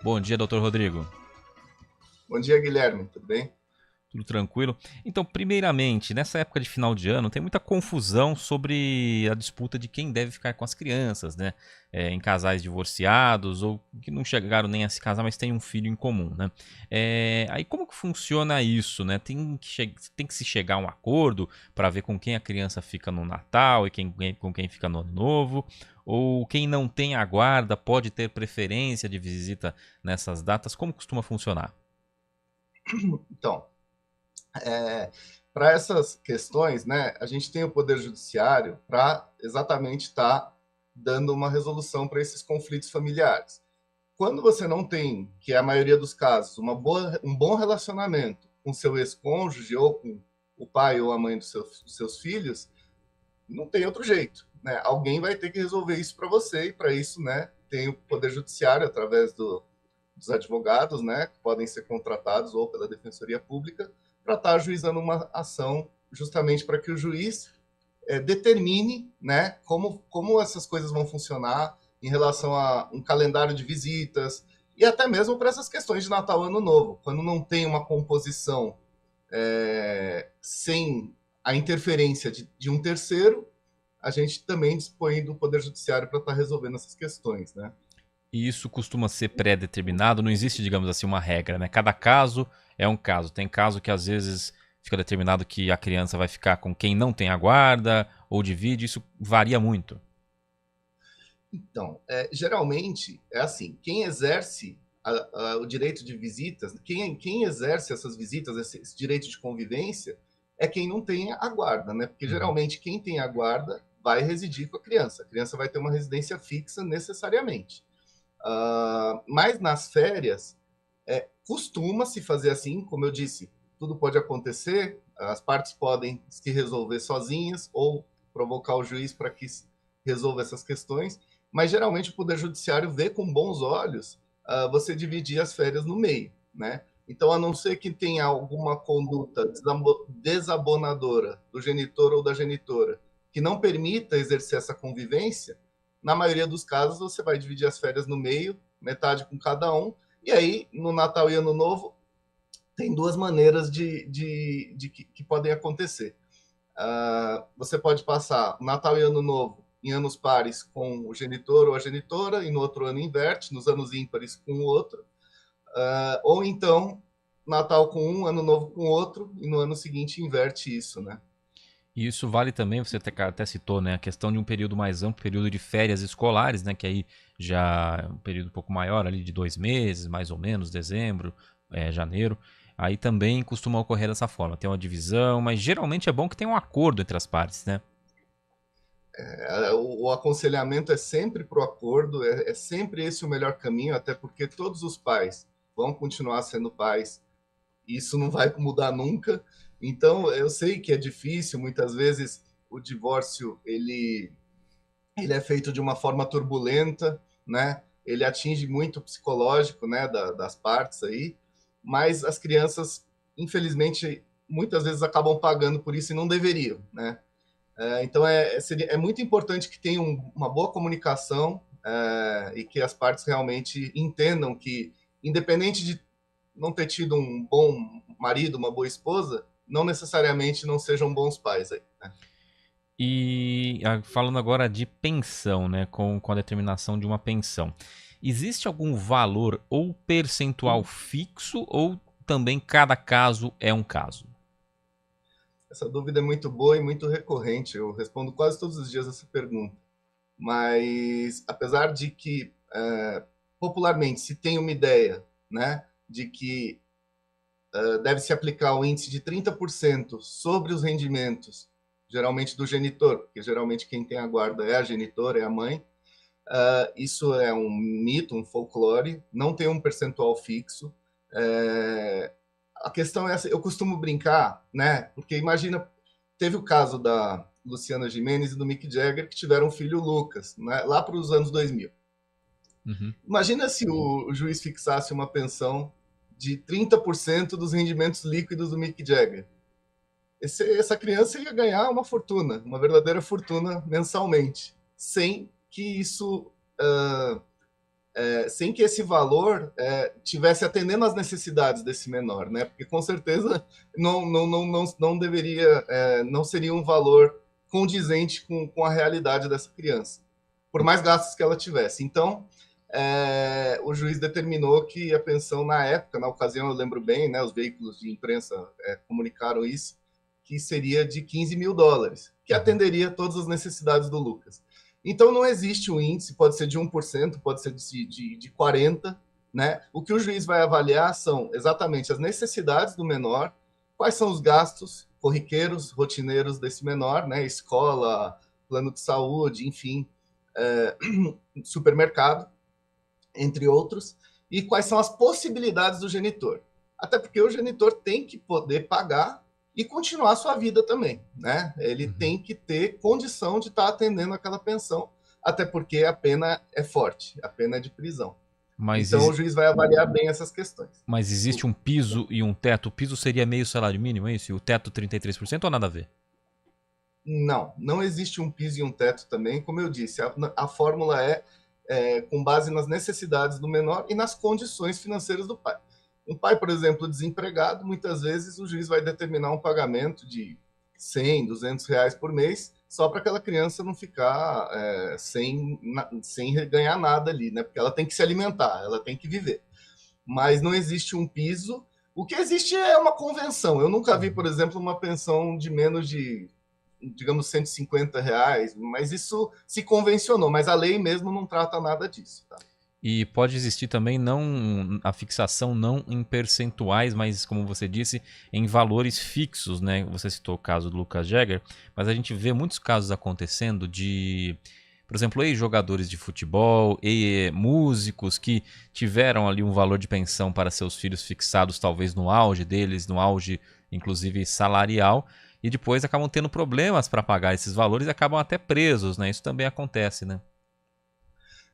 Bom dia, doutor Rodrigo. Bom dia, Guilherme, tudo bem? Tudo tranquilo? Então, primeiramente, nessa época de final de ano, tem muita confusão sobre a disputa de quem deve ficar com as crianças, né? Em casais divorciados ou que não chegaram nem a se casar, mas têm um filho em comum, né? Aí como que funciona isso, né? Tem que se chegar a um acordo para ver com quem a criança fica no Natal e com quem fica no Ano Novo? Ou quem não tem a guarda pode ter preferência de visita nessas datas? Como costuma funcionar? Então, para essas questões, né, a gente tem o Poder Judiciário para exatamente estar dando uma resolução para esses conflitos familiares. Quando você não tem, que é a maioria dos casos, um bom relacionamento com seu ex-cônjuge ou com o pai ou a mãe dos seus filhos, não tem outro jeito, né? Alguém vai ter que resolver isso para você e para isso, né, tem o Poder Judiciário através dos advogados, né, que podem ser contratados ou pela Defensoria Pública para estar ajuizando uma ação justamente para que o juiz determine, né, como essas coisas vão funcionar em relação a um calendário de visitas e até mesmo para essas questões de Natal e Ano Novo, quando não tem uma composição sem a interferência de um terceiro, a gente também dispõe do Poder Judiciário para estar resolvendo essas questões, né? E isso costuma ser pré-determinado, não existe, digamos assim, uma regra, né? Cada caso é um caso. Tem caso que às vezes fica determinado que a criança vai ficar com quem não tem a guarda ou divide, isso varia muito. Então, geralmente é assim: quem exerce o direito de visitas, quem exerce essas visitas, esse direito de convivência, é quem não tem a guarda, né? Porque Uhum. geralmente quem tem a guarda vai residir com a criança vai ter uma residência fixa necessariamente. Mas nas férias, costuma-se fazer assim, como eu disse, tudo pode acontecer, as partes podem se resolver sozinhas ou provocar o juiz para que resolva essas questões, mas geralmente o Poder Judiciário vê com bons olhos você dividir as férias no meio, né? Então, a não ser que tenha alguma conduta desabonadora do genitor ou da genitora que não permita exercer essa convivência, na maioria dos casos você vai dividir as férias no meio, metade com cada um, e aí no Natal e Ano Novo tem duas maneiras que podem acontecer. Você pode passar Natal e Ano Novo em anos pares com o genitor ou a genitora, e no outro ano inverte, nos anos ímpares com o outro. Ou então, Natal com um, Ano Novo com outro, e no ano seguinte inverte isso, né? E isso vale também, você até citou, né, a questão de um período mais amplo, período de férias escolares, né, que aí já é um período um pouco maior, ali de 2 meses, mais ou menos, dezembro, janeiro. Aí também costuma ocorrer dessa forma, tem uma divisão, mas geralmente é bom que tenha um acordo entre as partes, né? O aconselhamento é sempre para o acordo, é sempre esse o melhor caminho, até porque todos os pais vão continuar sendo pais, e isso não vai mudar nunca. Então, eu sei que é difícil, muitas vezes o divórcio ele é feito de uma forma turbulenta, né? Ele atinge muito o psicológico, né, das partes aí, mas as crianças, infelizmente, muitas vezes acabam pagando por isso e não deveriam, né? Então é muito importante que tenha uma boa comunicação e que as partes realmente entendam que, independente de não ter tido um bom marido, uma boa esposa, não necessariamente não sejam bons pais aí, né? E falando agora de pensão, né, com a determinação de uma pensão, existe algum valor ou percentual fixo ou também cada caso é um caso? Essa dúvida é muito boa e muito recorrente. Eu respondo quase todos os dias essa pergunta. Mas, apesar de que popularmente se tem uma ideia, né, de que deve se aplicar o índice de 30% sobre os rendimentos, geralmente do genitor, porque geralmente quem tem a guarda é a genitora, é a mãe. Isso é um mito, um folclore, não tem um percentual fixo. A questão é essa, eu costumo brincar, né? Porque imagina, teve o caso da Luciana Gimenez e do Mick Jagger que tiveram um filho Lucas, né? Lá para os anos 2000. Uhum. Imagina se o juiz fixasse uma pensão de 30% dos rendimentos líquidos do Mick Jagger. Essa criança ia ganhar uma fortuna, uma verdadeira fortuna mensalmente, sem que isso sem que esse valor tivesse atendendo às necessidades desse menor, né? Porque com certeza não deveria, não seria um valor condizente com a realidade dessa criança, por mais gastos que ela tivesse. Então, o juiz determinou que a pensão, na época, na ocasião, eu lembro bem, né, os veículos de imprensa comunicaram isso, que seria de $15.000, que atenderia todas as necessidades do Lucas. Então, não existe um índice, pode ser de 1%, pode ser de 40%, né? O que o juiz vai avaliar são exatamente as necessidades do menor, quais são os gastos corriqueiros, rotineiros desse menor, né? Escola, plano de saúde, enfim, supermercado, entre outros, e quais são as possibilidades do genitor. Até porque o genitor tem que poder pagar e continuar a sua vida também, né? Ele tem que ter condição de estar atendendo aquela pensão, até porque a pena é forte, a pena é de prisão. Então o juiz vai avaliar bem essas questões. Mas existe um piso e um teto? O piso seria meio salário mínimo, é isso? E o teto 33% ou nada a ver? Não existe um piso e um teto também. Como eu disse, a fórmula com base nas necessidades do menor e nas condições financeiras do pai. Um pai, por exemplo, desempregado, muitas vezes o juiz vai determinar um pagamento de 100, R$ 200 por mês, só para aquela criança não ficar sem ganhar nada ali, né? Porque ela tem que se alimentar, ela tem que viver. Mas não existe um piso. O que existe é uma convenção. Eu nunca vi, por exemplo, uma pensão de menos de, digamos, R$ 150, mas isso se convencionou, mas a lei mesmo não trata nada disso, tá? E pode existir também a fixação não em percentuais, mas como você disse, em valores fixos, né? Você citou o caso do Lucas Jagger, mas a gente vê muitos casos acontecendo de, por exemplo, ex-jogadores de futebol, músicos que tiveram ali um valor de pensão para seus filhos fixados talvez no auge deles, no auge inclusive salarial, e depois acabam tendo problemas para pagar esses valores e acabam até presos, né? Isso também acontece, né?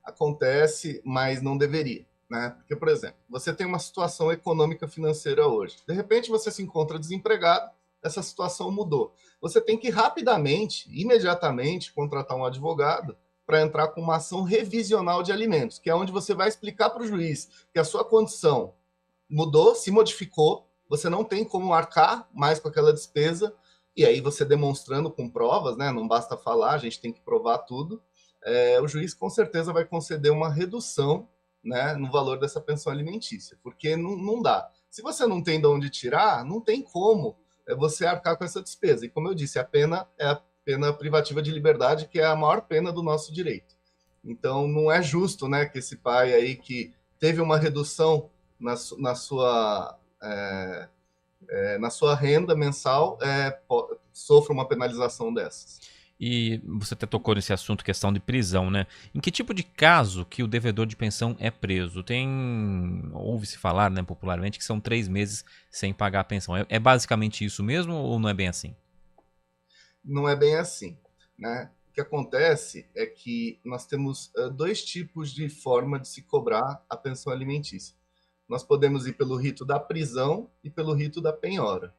Acontece, mas não deveria, né? Porque, por exemplo, você tem uma situação econômica financeira hoje. De repente você se encontra desempregado, essa situação mudou. Você tem que rapidamente, imediatamente, contratar um advogado para entrar com uma ação revisional de alimentos, que é onde você vai explicar para o juiz que a sua condição mudou, se modificou, você não tem como arcar mais com aquela despesa, e aí você demonstrando com provas, né? Não basta falar, a gente tem que provar tudo. O juiz com certeza vai conceder uma redução, né, no valor dessa pensão alimentícia, porque não dá. Se você não tem de onde tirar, não tem como você arcar com essa despesa. E como eu disse, a pena é a pena privativa de liberdade, que é a maior pena do nosso direito. Então não é justo, né, que esse pai aí que teve uma redução na sua renda mensal sofra uma penalização dessas. E você até tocou nesse assunto, questão de prisão, né? Em que tipo de caso que o devedor de pensão é preso? Ouve-se falar, né, popularmente, que são 3 meses sem pagar a pensão. É basicamente isso mesmo ou não é bem assim? Não é bem assim, né? O que acontece é que nós temos 2 tipos de forma de se cobrar a pensão alimentícia. Nós podemos ir pelo rito da prisão e pelo rito da penhora.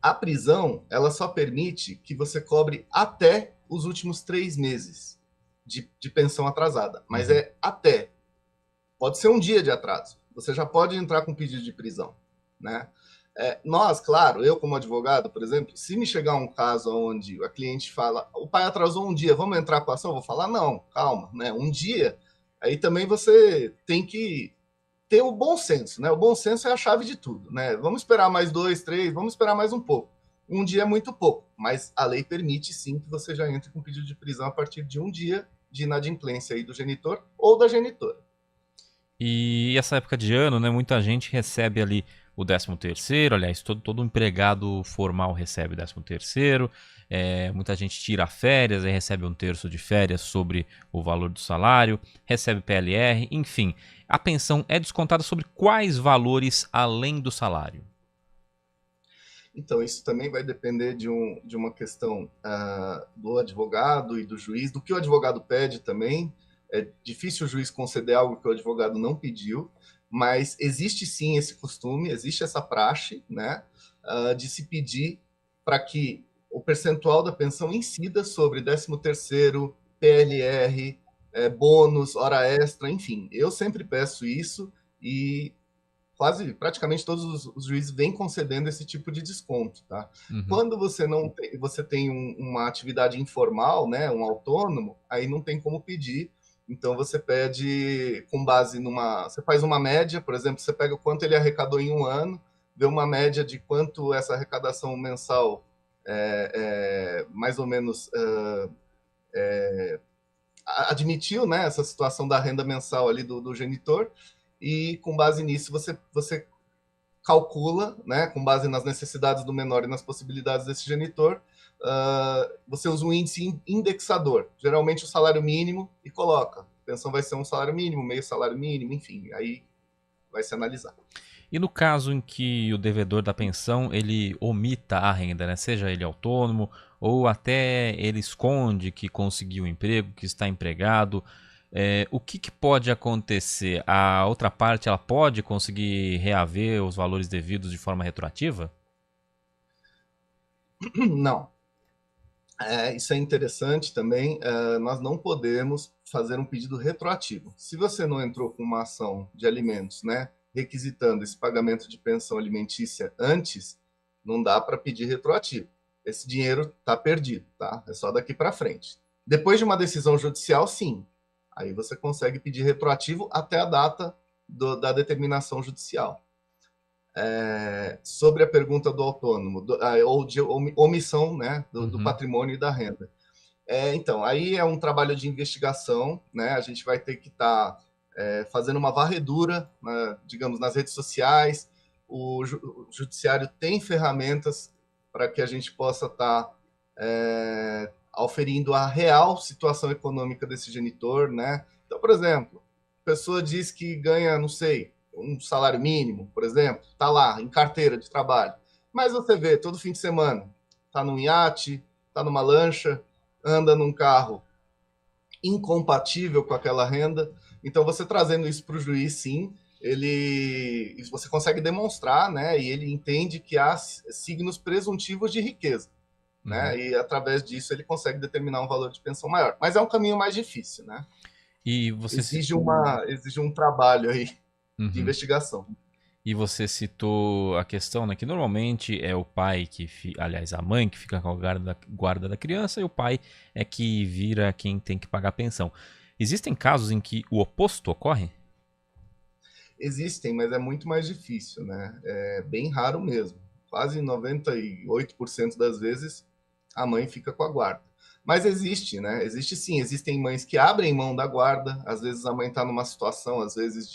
A prisão, ela só permite que você cobre até os últimos 3 meses de pensão atrasada, mas é até. Pode ser um dia de atraso. Você já pode entrar com pedido de prisão, né? Nós, claro, eu como advogado, por exemplo, se me chegar um caso onde a cliente fala, o pai atrasou um dia, vamos entrar com a ação? Eu vou falar, não, calma, né? Um dia, aí também você tem que ter o bom senso, né? O bom senso é a chave de tudo, né? Vamos esperar mais 2, 3, vamos esperar mais um pouco. Um dia é muito pouco, mas a lei permite sim que você já entre com pedido de prisão a partir de um dia de inadimplência aí do genitor ou da genitora. E essa época de ano, né, muita gente recebe ali o 13º, aliás, todo empregado formal recebe o 13º, muita gente tira férias e recebe 1/3 de férias sobre o valor do salário, recebe PLR, enfim. A pensão é descontada sobre quais valores além do salário? Então, isso também vai depender de uma questão do advogado e do juiz, do que o advogado pede também. É difícil o juiz conceder algo que o advogado não pediu, mas existe sim esse costume, existe essa praxe, né, de se pedir para que o percentual da pensão incida sobre 13º, PLR, bônus, hora extra, enfim. Eu sempre peço isso e praticamente todos os juízes vêm concedendo esse tipo de desconto, tá? Uhum. Quando você tem uma atividade informal, né, um autônomo, aí não tem como pedir. Então você pede com base você faz uma média, por exemplo, você pega o quanto ele arrecadou em um ano, vê uma média de quanto essa arrecadação mensal mais ou menos admitiu, né, essa situação da renda mensal ali do genitor, e com base nisso você calcula, né, com base nas necessidades do menor e nas possibilidades desse genitor, você usa um índice indexador, geralmente o salário mínimo, e coloca. A pensão vai ser um salário mínimo, meio salário mínimo, enfim, aí vai se analisar. E no caso em que o devedor da pensão ele omita a renda, né? Seja ele autônomo ou até ele esconde que conseguiu um emprego, que está empregado, o que pode acontecer? A outra parte ela pode conseguir reaver os valores devidos de forma retroativa? Não. Isso é interessante também. Nós não podemos fazer um pedido retroativo. Se você não entrou com uma ação de alimentos, né, requisitando esse pagamento de pensão alimentícia antes, não dá para pedir retroativo. Esse dinheiro está perdido, tá? É só daqui para frente. Depois de uma decisão judicial, sim. Aí você consegue pedir retroativo até a data da determinação judicial. Sobre a pergunta do autônomo, ou de omissão, né, do patrimônio e da renda. Então, aí é um trabalho de investigação, né? A gente vai ter que estar fazendo uma varredura, digamos, nas redes sociais. O judiciário tem ferramentas para que a gente possa estar auferindo a real situação econômica desse genitor, né? Então, por exemplo, a pessoa diz que ganha, não sei, um salário mínimo, por exemplo, está lá em carteira de trabalho, mas você vê todo fim de semana, está num iate, está numa lancha, anda num carro incompatível com aquela renda. Então, você trazendo isso para o juiz, sim, você consegue demonstrar, né? E ele entende que há signos presuntivos de riqueza, né? E através disso ele consegue determinar um valor de pensão maior. Mas é um caminho mais difícil, né? E você exige um trabalho aí de investigação. E você citou a questão, né, que normalmente é o pai aliás, a mãe que fica com a guarda da criança e o pai é que vira quem tem que pagar a pensão. Existem casos em que o oposto ocorre? Existem, mas é muito mais difícil, né? É bem raro mesmo. Quase 98% das vezes a mãe fica com a guarda. Mas existe, né? Existe sim. Existem mães que abrem mão da guarda. Às vezes a mãe está numa situação, às vezes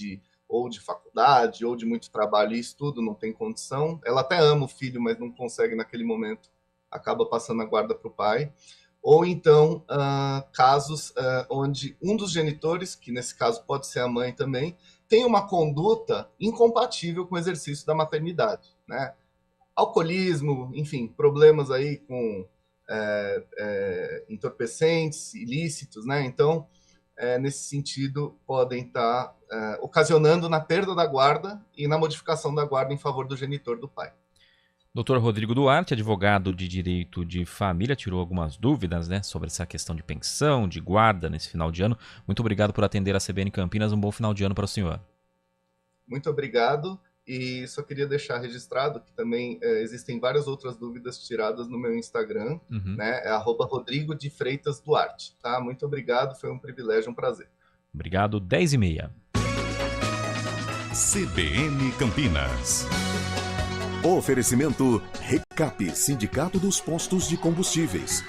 ou de faculdade, ou de muito trabalho e estudo, não tem condição. Ela até ama o filho, mas não consegue naquele momento, acaba passando a guarda para o pai. Ou então, casos onde um dos genitores, que nesse caso pode ser a mãe também, tem uma conduta incompatível com o exercício da maternidade, né? Alcoolismo, enfim, problemas aí com entorpecentes, ilícitos, né? Então, nesse sentido, podem estar ocasionando na perda da guarda e na modificação da guarda em favor do genitor do pai. Dr. Rodrigo Duarte, advogado de direito de família, tirou algumas dúvidas, né, sobre essa questão de pensão, de guarda nesse final de ano. Muito obrigado por atender a CBN Campinas. Um bom final de ano para o senhor. Muito obrigado. E só queria deixar registrado que também existem várias outras dúvidas tiradas no meu Instagram, né? É @Rodrigo de Freitas Duarte, tá? Muito obrigado, foi um privilégio, um prazer. Obrigado, 10h30. CBN Campinas. Oferecimento Recap, Sindicato dos Postos de Combustíveis.